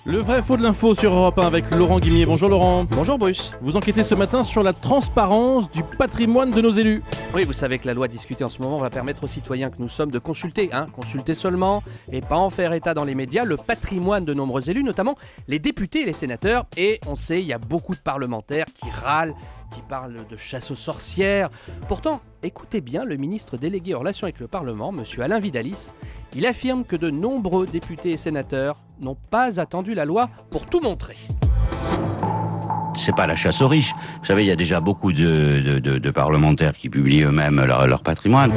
Le vrai faux de l'info sur Europe 1 avec Laurent Guimier. Bonjour Laurent. Bonjour Bruce. Vous enquêtez ce matin sur la transparence du patrimoine de nos élus. Oui, vous savez que la loi discutée en ce moment va permettre aux citoyens que nous sommes de consulter, consulter seulement, et pas en faire état dans les médias, le patrimoine de nombreux élus, notamment les députés et les sénateurs. Et on sait, il y a beaucoup de parlementaires qui râlent, qui parlent de chasse aux sorcières. Pourtant, écoutez bien le ministre délégué en relation avec le Parlement, M. Alain Vidalis. Il affirme que de nombreux députés et sénateurs n'ont pas attendu la loi pour tout montrer. C'est pas la chasse aux riches. Vous savez, il y a déjà beaucoup de parlementaires qui publient eux-mêmes leur patrimoine.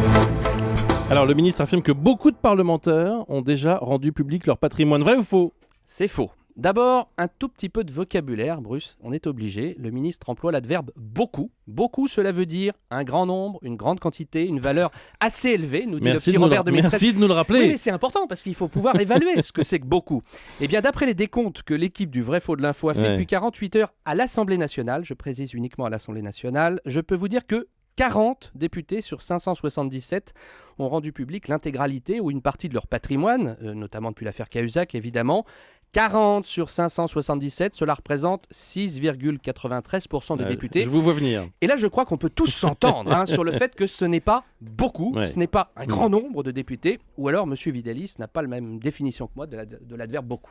Alors le ministre affirme que beaucoup de parlementaires ont déjà rendu public leur patrimoine. Vrai ou faux ? C'est faux. D'abord, un tout petit peu de vocabulaire, Bruce, on est obligé. Le ministre emploie l'adverbe « beaucoup ». Beaucoup, cela veut dire un grand nombre, une grande quantité, une valeur assez élevée, nous dit le petit Robert 2013. Merci de nous le rappeler. Oui, mais c'est important parce qu'il faut pouvoir évaluer ce que c'est que beaucoup. Eh bien, d'après les décomptes que l'équipe du Vrai Faux de l'Info a fait depuis 48 heures à l'Assemblée nationale, je précise uniquement à l'Assemblée nationale, je peux vous dire que 40 députés sur 577 ont rendu public l'intégralité ou une partie de leur patrimoine, notamment depuis l'affaire Cahuzac évidemment. 40 sur 577, cela représente 6,93% des députés. Je vous vois venir. Et là, je crois qu'on peut tous s'entendre sur le fait que ce n'est pas beaucoup, ce n'est pas un grand nombre de députés, ou alors M. Vidalis n'a pas la même définition que moi de l'adverbe beaucoup.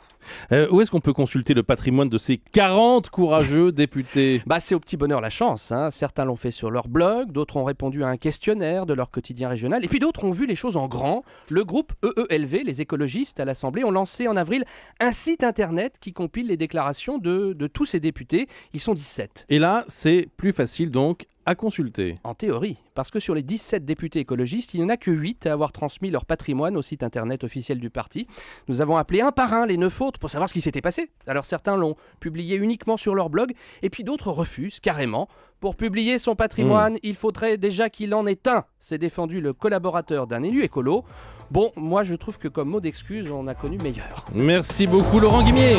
Où est-ce qu'on peut consulter le patrimoine de ces 40 courageux députés ? C'est au petit bonheur la chance. Certains l'ont fait sur leur blog, d'autres ont répondu à un questionnaire de leur quotidien régional, et puis d'autres ont vu les choses en grand. Le groupe EELV, les écologistes à l'Assemblée, ont lancé en avril un site internet qui compile les déclarations de tous ces députés. Ils sont 17. Et là, c'est plus facile donc à consulter. En théorie, parce que sur les 17 députés écologistes, il n'y en a que 8 à avoir transmis leur patrimoine au site internet officiel du parti. Nous avons appelé un par un les 9 autres pour savoir ce qui s'était passé. Alors certains l'ont publié uniquement sur leur blog, et puis d'autres refusent carrément. Pour publier son patrimoine, il faudrait déjà qu'il en ait un, s'est défendu le collaborateur d'un élu écolo. Bon, moi je trouve que comme mot d'excuse, on a connu meilleur. Merci beaucoup Laurent Guimier.